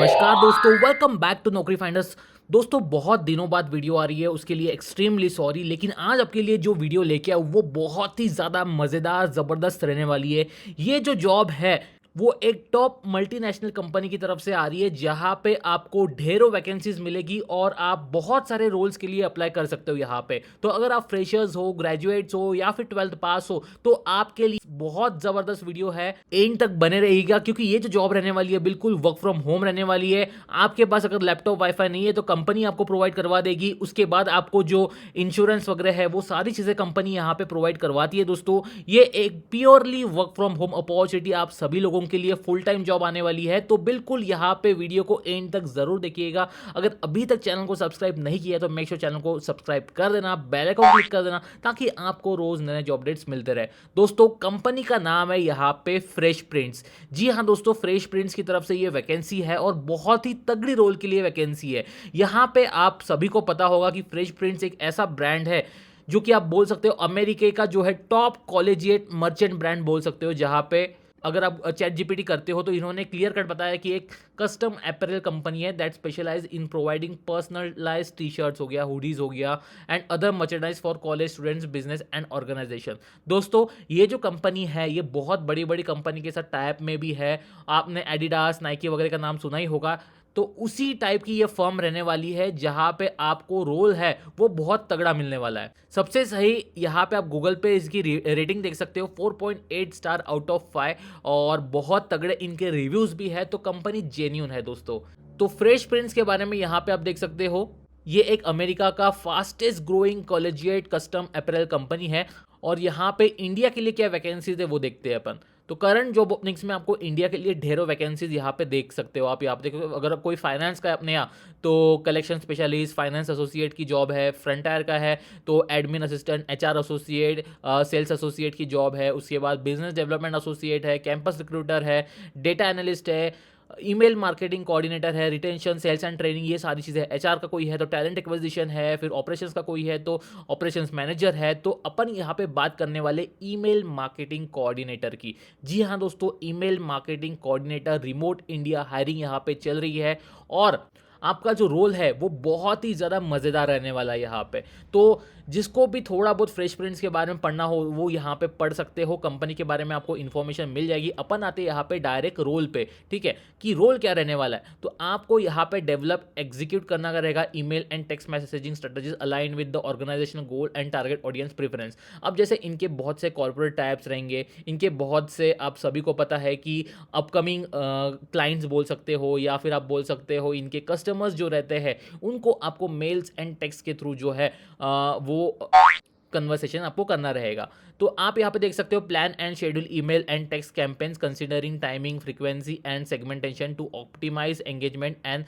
नमस्कार दोस्तों, welcome back to नौकरी फाइंडर्स। दोस्तों बहुत दिनों बाद वीडियो आ रही है, उसके लिए एक्सट्रीमली सॉरी। लेकिन आज आपके लिए जो वीडियो लेके आऊँ वो बहुत ही ज़्यादा मज़ेदार ज़बरदस्त रहने वाली है। ये जो जॉब है वो एक टॉप मल्टीनेशनल कंपनी की तरफ से आ रही है, जहाँ पे आपको ढेरों वैकेंसीज मिलेगी और आप बहुत सारे रोल्स के लिए अप्लाई कर सकते हो यहाँ पे। तो अगर आप फ्रेशर्स हो, ग्रेजुएट्स हो या फिर 12th पास हो तो आपके लिए बहुत ज़बरदस्त वीडियो है। एंड तक बने रहिएगा क्योंकि ये जो जॉब रहने वाली है बिल्कुल वर्क फ्रॉम होम रहने वाली है। आपके पास अगर लैपटॉप वाईफाई नहीं है तो कंपनी आपको प्रोवाइड करवा देगी। उसके बाद आपको जो इंश्योरेंस वगैरह है वो सारी चीज़ें कंपनी यहाँ पे प्रोवाइड करवाती है। दोस्तों ये एक purely work from home opportunity आप सभी लोगों के लिए फुल टाइम जॉब आने वाली है। तो बिल्कुल यहाँ पे वीडियो को एंड तक जरूर देखिएगा। अगर अभी तक चैनल को सब्सक्राइब नहीं किया तो मेक श्योर चैनल को सब्सक्राइब कर देना, बेल आइकन क्लिक कर देना ताकि आपको रोज नए जॉब अपडेट्स मिलते रहे। दोस्तों कंपनी का नाम है यहाँ पे फ्रेश प्रिंट्स। जी हाँ दोस्तों, फ्रेश प्रिंट्स की तरफ से ये वैकेंसी है और बहुत ही तगड़ी रोल के लिए वैकेंसी है। यहाँ पे आप सभी को पता होगा कि फ्रेश प्रिंट्स एक ऐसा ब्रांड है जो कि आप बोल सकते हो अमेरिका का जो है टॉप कॉलेजिएट मर्चेंट ब्रांड बोल सकते हो। जहाँ पे अगर आप चैट जीपीटी करते हो तो इन्होंने क्लियर कट बताया कि एक कस्टम अपैरल कंपनी है that specialise in providing personalise T shirts हो गया, हुडीज हो गया and other merchandise for college students, business and organisation. दोस्तों ये जो कंपनी है ये बहुत बड़ी बड़ी कंपनी के साथ टाइप में भी है। आपने एडिडास, नाइकी वगैरह का नाम सुना ही होगा। तो उसी टाइप की ये फर्म रहने वाली है जहां पे आपको रोल है वो बहुत तगड़ा मिलने वाला है। सबसे सही यहाँ पे आप गूगल पे इसकी रेटिंग देख सकते हो, 4.8 स्टार आउट ऑफ 5 और बहुत तगड़े इनके रिव्यूज भी है। तो कंपनी जेन्यून है दोस्तों। तो फ्रेश प्रिंस के बारे में यहाँ पे आप देख सकते हो, ये एक अमेरिका का fastest growing collegiate custom apparel company है। और यहाँ पे इंडिया के लिए क्या वैकेंसीज है वो देखते हैं अपन। तो करंट जॉब ओपनिंग्स में आपको इंडिया के लिए ढेरों वैकेंसीज यहाँ पे देख सकते हो। आप यहाँ पे देखो, अगर कोई फाइनेंस का है अपने यहाँ तो कलेक्शन स्पेशलिस्ट, फाइनेंस एसोसिएट की जॉब है। फ्रंटायर का है तो admin assistant, HR associate, sales associate की जॉब है। उसके बाद बिजनेस डेवलपमेंट एसोसिएट है, कैंपस रिक्रूटर है, डेटा एनालिस्ट है, ईमेल मार्केटिंग कोऑर्डिनेटर है, रिटेंशन, सेल्स एंड ट्रेनिंग, ये सारी चीज़ें। एचआर का कोई है तो टैलेंट एक्विजिशन है, फिर ऑपरेशंस का कोई है तो ऑपरेशंस मैनेजर है। तो अपन यहाँ पे बात करने वाले ईमेल मार्केटिंग कोऑर्डिनेटर की। जी हाँ दोस्तों, email marketing coordinator remote India hiring यहाँ पे चल रही है। और आपका जो रोल है वो बहुत ही ज़्यादा मज़ेदार रहने वाला है यहाँ पे। तो जिसको भी थोड़ा बहुत फ्रेश प्रिंट्स के बारे में पढ़ना हो वो यहाँ पे पढ़ सकते हो। कंपनी के बारे में आपको इन्फॉर्मेशन मिल जाएगी। अपन आते यहाँ पे डायरेक्ट रोल पे, ठीक है, कि रोल क्या रहने वाला है। तो आपको यहाँ पे डेवलप एग्जीक्यूट करना रहेगा email and text messaging strategies align with the organisation goal and target audience preference. अब जैसे इनके बहुत से कॉर्पोरेट टाइप्स रहेंगे, इनके बहुत से, आप सभी को पता है कि अपकमिंग क्लाइंट्स बोल सकते हो या फिर आप बोल सकते हो इनके कस्टमर्स जो रहते हैं उनको आपको मेल्स एंड टेक्स्ट के थ्रू जो है वो कन्वर्सेशन आपको करना रहेगा। तो आप यहाँ पे देख सकते हो plan and schedule email and text campaigns considering timing, frequency and segmentation to optimise engagement and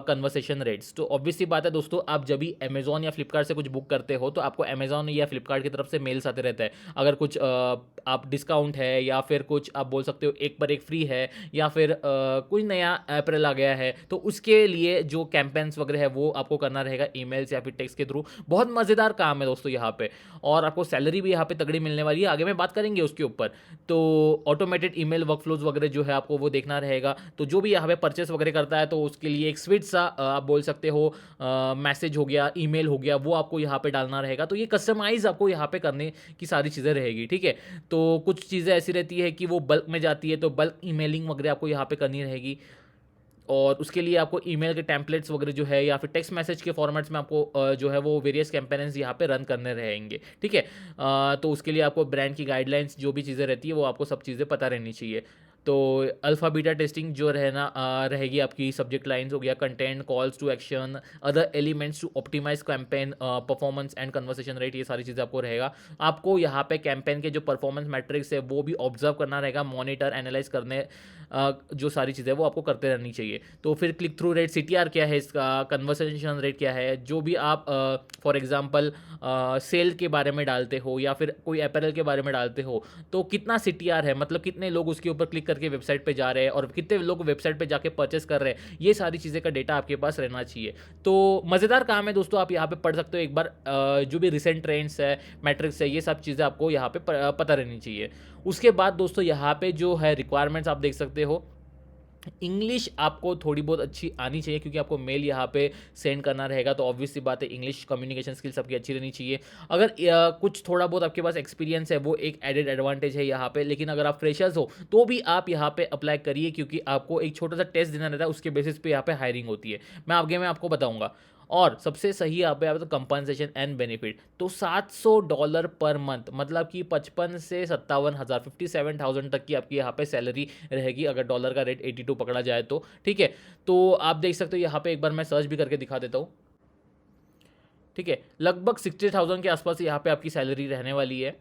conversation rates. तो ऑब्वियस सी बात है दोस्तों, आप जब भी अमेजॉन या फ्लिपकार्ट से कुछ बुक करते हो तो आपको अमेजॉन या फ्लिपकार्ट की तरफ से मेल्स आते रहते हैं। अगर कुछ आप डिस्काउंट है या फिर कुछ आप बोल सकते हो एक पर एक फ्री है या फिर कोई नया अप्रैल आ गया है तो उसके लिए जो कैंपेन्स वगैरह है वो आपको करना रहेगा ईमेल्स या फिर टेक्स्ट के थ्रू। बहुत मज़ेदार काम है दोस्तों यहाँ पे। और आपको सैलरी भी यहाँ पे तगड़ी मिलने वाली है, आगे में बात करेंगे उसके ऊपर। तो ऑटोमेटेड ईमेल वर्कफ्लोज वगैरह जो है आपको वो देखना रहेगा। तो जो भी यहाँ पे परचेस वगैरह करता है तो उसके लिए एक स्वीट सा आप बोल सकते हो मैसेज हो गया, ईमेल हो गया, वो आपको यहाँ पे डालना रहेगा। तो ये कस्टमाइज आपको यहाँ पे करने की सारी चीज़ें रहेगी, ठीक है। तो कुछ चीज़ें ऐसी रहती है कि वो बल्क में जाती है तो बल्क ईमेलिंग वगैरह आपको यहाँ पे करनी रहेगी। और उसके लिए आपको ईमेल के टेम्पलेट्स वगैरह जो है या फिर टेक्स्ट मैसेज के फॉर्मेट्स में आपको जो है वो वेरियस कैंपेन्स यहाँ पे रन करने रहेंगे, ठीक है। तो उसके लिए आपको ब्रांड की गाइडलाइंस जो भी चीज़ें रहती है वो आपको सब चीज़ें पता रहनी चाहिए। तो अल्फा बीटा टेस्टिंग जो रहेगी आपकी, सब्जेक्ट लाइंस हो गया, content, calls to action, other elements to optimise campaign performance and conversation rate, ये सारी चीज़ें आपको रहेगा। आपको यहाँ पे कैंपेन के जो परफॉर्मेंस मैट्रिक्स है वो भी ऑब्जर्व करना रहेगा, मॉनिटर, एनालाइज करने जो सारी चीज़ें वो आपको करते रहनी चाहिए। तो फिर क्लिक थ्रू रेट, सीटीआर क्या है इसका, कन्वर्सेशन रेट क्या है, जो भी आप फॉर एग्जांपल सेल के बारे में डालते हो या फिर कोई अपैरल के बारे में डालते हो तो कितना सीटीआर है, मतलब कितने लोग उसके ऊपर क्लिक करके वेबसाइट पे जा रहे हैं और कितने लोग वेबसाइट पे जाके परचेस कर रहे हैं, ये सारी चीज़ें का डेटा आपके पास रहना चाहिए। तो मज़ेदार काम है दोस्तों, आप यहाँ पे पढ़ सकते हो एक बार। जो भी रिसेंट ट्रेंड्स है, मैट्रिक्स है, ये सब चीज़ें आपको यहाँ पे पता रहनी चाहिए। उसके बाद दोस्तों यहाँ पे जो है रिक्वायरमेंट्स आप देख सकते हो। इंग्लिश आपको थोड़ी बहुत अच्छी आनी चाहिए, क्योंकि आपको मेल यहाँ पे सेंड करना रहेगा, तो ऑब्वियस सी बात है इंग्लिश कम्युनिकेशन स्किल्स आपकी अच्छी रहनी चाहिए। अगर कुछ थोड़ा बहुत आपके पास एक्सपीरियंस है वो एक एडेड एडवांटेज है यहाँ पे, लेकिन अगर आप फ्रेशर्स हो तो भी आप यहाँ पे अप्लाई करिए, क्योंकि आपको एक छोटा सा टेस्ट देना रहता है, उसके बेसिस पे यहाँ पे हायरिंग होती है। मैं आगे मैं आपको बताऊंगा। और सबसे सही यहाँ पे तो कंपनसेशन एंड बेनिफिट, तो $700 पर मंथ, मतलब कि 55 से 57,000, 57,000 तक की आपकी यहाँ पे सैलरी रहेगी, अगर डॉलर का रेट 82 पकड़ा जाए तो। ठीक है, तो आप देख सकते हो यहाँ पे, एक बार मैं सर्च भी करके दिखा देता हूँ। ठीक है, लगभग 60,000 के आसपास यहाँ पे आपकी सैलरी रहने वाली है।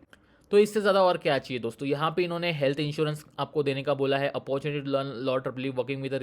तो इससे ज़्यादा और क्या चाहिए दोस्तों। यहाँ पे इन्होंने हेल्थ इंश्योरेंस आपको देने का बोला है, opportunity to learn lot triply, working with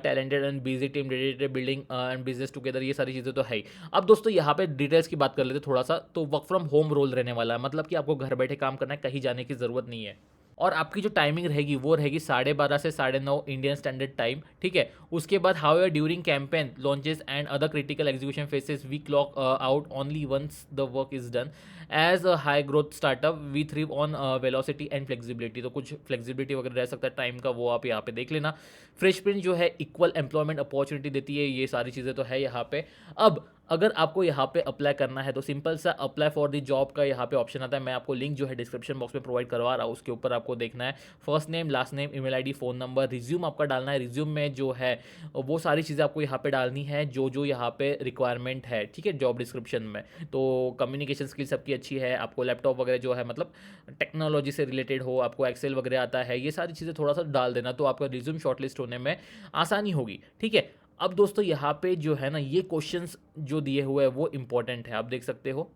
talented and busy team dedicated, building and business together, ये सारी चीज़ें तो है ही। अब दोस्तों यहाँ पे डिटेल्स की बात कर लेते थोड़ा सा। तो वर्क फ्रॉम होम रोल रहने वाला है, मतलब कि आपको घर बैठे काम करना है, कहीं जाने की ज़रूरत नहीं है। और आपकी जो टाइमिंग रहेगी वो रहेगी 12:30 से 9:30 इंडियन स्टैंडर्ड टाइम। ठीक है, उसके बाद however during campaign launches and other critical execution phases we clock out only once the work is done. As a high growth startup we thrive on velocity and flexibility, तो कुछ flexibility वगैरह रह सकता है टाइम का, वो आप यहाँ पे देख लेना। फ्रेश प्रिंट जो है इक्वल एम्प्लॉयमेंट अपॉर्चुनिटी देती है, ये सारी चीज़ें तो है यहाँ पे। अब अगर आपको यहाँ पे अप्लाई करना है तो सिंपल सा अप्लाई फॉर द जॉब का यहाँ पे ऑप्शन आता है। मैं आपको लिंक जो है डिस्क्रिप्शन बॉक्स में प्रोवाइड करवा रहा हूँ, उसके ऊपर आपको देखना है first name, last name, email ID, phone number, resume आपका डालना है। रिज्यूम में जो है वो सारी चीज़ें आपको यहाँ पे डालनी है जो जो यहाँ पे रिक्वायरमेंट है। ठीक है, जॉब डिस्क्रिप्शन में तो कम्युनिकेशन स्किल्स आपकी अच्छी है, आपको लैपटॉप वगैरह जो है मतलब टेक्नोलॉजी से रिलेटेड हो, आपको एक्सेल वगैरह आता है, ये सारी चीज़ें थोड़ा सा डाल देना, तो आपका रिज्यूम शॉर्टलिस्ट होने में आसानी होगी। ठीक है, अब दोस्तों यहाँ पे जो है ना ये क्वेश्चंस जो दिए हुए हैं वो इंपॉर्टेंट है, आप देख सकते हो।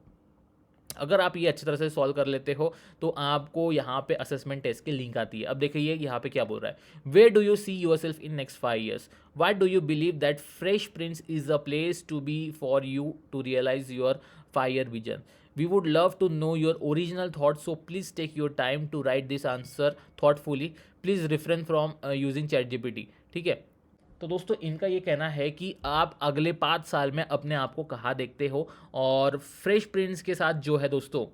अगर आप ये अच्छी तरह से सॉल्व कर लेते हो तो आपको यहाँ पे असेसमेंट टेस्ट की लिंक आती है। अब देखिए यहाँ पे क्या बोल रहा है, where do you see yourself in next 5 years, why do you believe that Fresh Prints is a place to be for you to realise your 5 year vision. We would love to know your original thoughts, so please take your time to write this answer thoughtfully. Please refrain from using ChatGPT. ठीक है, तो दोस्तों इनका ये कहना है कि आप अगले 5 साल में अपने आप को कहाँ देखते हो, और फ्रेश प्रिंस के साथ जो है दोस्तों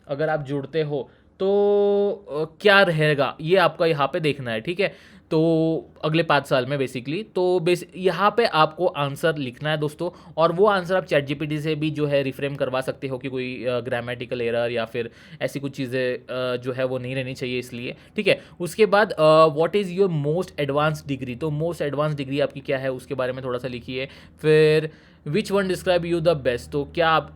अगर आप जुड़ते हो तो क्या रहेगा ये आपका यहाँ पे देखना है। ठीक है, तो अगले 5 साल में बेसिकली तो यहाँ पे आपको आंसर लिखना है दोस्तों, और वो आंसर आप चैट जीपीटी से भी जो है रिफ्रेम करवा सकते हो कि कोई ग्रामेटिकल एरर या फिर ऐसी कुछ चीज़ें जो है वो नहीं रहनी चाहिए इसलिए। ठीक है, उसके बाद what is your most advance degree, तो मोस्ट एडवांस डिग्री आपकी क्या है उसके बारे में थोड़ा सा लिखिए। फिर which one describe you the best, तो क्या आप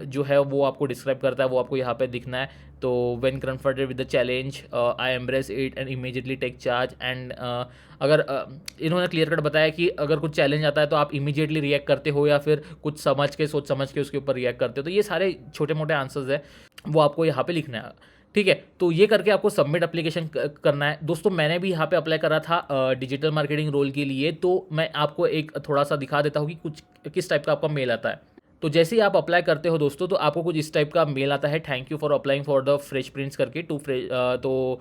जो है वो आपको डिस्क्राइब करता है वो आपको यहाँ पे दिखना है। तो when confronted with the challenge I embrace it and immediately take charge and अगर इन्होंने क्लियर कट बताया कि अगर कुछ चैलेंज आता है तो आप इमीडिएटली रिएक्ट करते हो या फिर कुछ समझ के सोच समझ के उसके ऊपर रिएक्ट करते हो। तो ये सारे छोटे मोटे आंसर्स है वो आपको यहाँ पे लिखना है। ठीक है, तो ये करके आपको सबमिट एप्लीकेशन करना है। दोस्तों मैंने भी यहाँ पे अप्लाई करा था डिजिटल मार्केटिंग रोल के लिए, तो मैं आपको एक थोड़ा सा दिखा देता हूँ कि कुछ किस टाइप का आपका मेल आता है। तो जैसे ही आप अप्लाई करते हो दोस्तों तो आपको कुछ इस टाइप का मेल आता है, thank you for applying for the Fresh Prints करके तो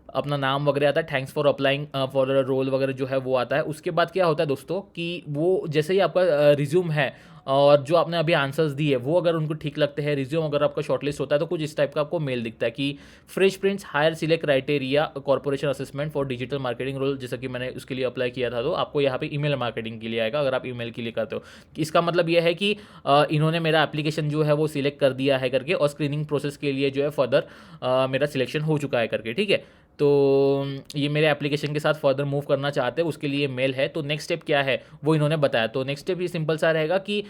अपना नाम वगैरह आता है, thanks for applying for the role वगैरह जो है वो आता है। उसके बाद क्या होता है दोस्तों कि वो जैसे ही आपका रिज्यूम है और जो आपने अभी आंसर्स दिए वो अगर उनको ठीक लगते हैं, रिज्यूम अगर आपका शॉर्टलिस्ट होता है तो कुछ इस टाइप का आपको मेल दिखता है कि Fresh Prints hire select criteria corporation assessment for digital marketing role, जैसा कि मैंने उसके लिए अप्लाई किया था। तो आपको यहाँ पे ईमेल मार्केटिंग के लिए आएगा अगर आप ईमेल के लिए करते हो। इसका मतलब यह है कि इन्होंने मेरा एप्लीकेशन जो है वो सिलेक्ट कर दिया है करके, और स्क्रीनिंग प्रोसेस के लिए जो है फर्दर मेरा सिलेक्शन हो चुका है करके। ठीक है, तो ये मेरे एप्लीकेशन के साथ फर्दर मूव करना चाहते हैं उसके लिए मेल है। तो नेक्स्ट स्टेप क्या है वो इन्होंने बताया। तो नेक्स्ट स्टेप ये सिंपल सा रहेगा कि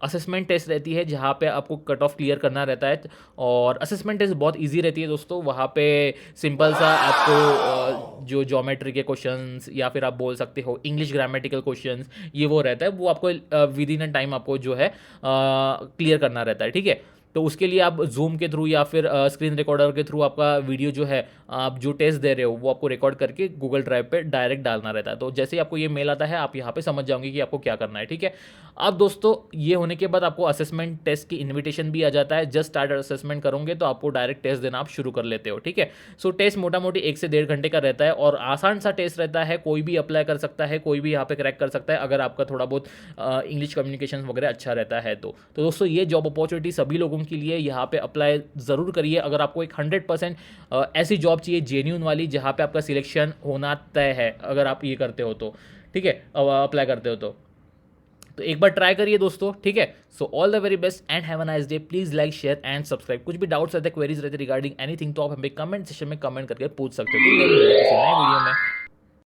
असेसमेंट टेस्ट रहती है जहाँ पे आपको कट ऑफ क्लियर करना रहता है, और असेसमेंट टेस्ट बहुत इजी रहती है दोस्तों। वहाँ पे सिंपल सा आपको जो ज्योमेट्री के क्वेश्चंस या फिर आप बोल सकते हो इंग्लिश ग्रामेटिकल क्वेश्चंस ये वो रहता है, वो आपको विद इन अ टाइम आपको जो है क्लियर करना रहता है। ठीक है, तो उसके लिए आप जूम के थ्रू या फिर स्क्रीन रिकॉर्डर के थ्रू आपका वीडियो जो है आप जो टेस्ट दे रहे हो वो आपको रिकॉर्ड करके गूगल ड्राइव पे डायरेक्ट डालना रहता है। तो जैसे ही आपको ये मेल आता है आप यहाँ पे समझ जाओगे कि आपको क्या करना है। ठीक है, अब दोस्तों ये होने के बाद आपको असेसमेंट टेस्ट की इन्विटेशन भी आ जाता है। जस्ट स्टार्ट असेसमेंट करोगे तो आपको डायरेक्ट टेस्ट देना आप शुरू कर लेते हो। ठीक है, सो टेस्ट मोटा मोटी 1 से 1.5 घंटे का रहता है और आसान सा टेस्ट रहता है, कोई भी अप्लाई कर सकता है, कोई भी यहाँ पे क्रैक कर सकता है अगर आपका थोड़ा बहुत इंग्लिश कम्युनिकेशन वगैरह अच्छा रहता है। तो दोस्तों ये जॉब अपॉर्चुनिटी सभी लोगों के लिए, यहाँ पे अप्लाई ज़रूर करिए। अगर आपको एक 100% ऐसी जॉब जॉब चाहिए जेन्यून वाली, जहाँ पे आपका सिलेक्शन होना तय है अगर आप ये करते हो तो, ठीक है, अप्लाई करते हो तो एक बार ट्राई करिए दोस्तों, ठीक है। So all the very best and have a nice day. Please like share and subscribe. कुछ भी डाउट्स रहते, क्वेरीज रहते रिगार्डिंग एनीथिंग तो आप हमें कमेंट सेक्शन में कमेंट करके पूछ सकते हो। किसी नए वीडियो में।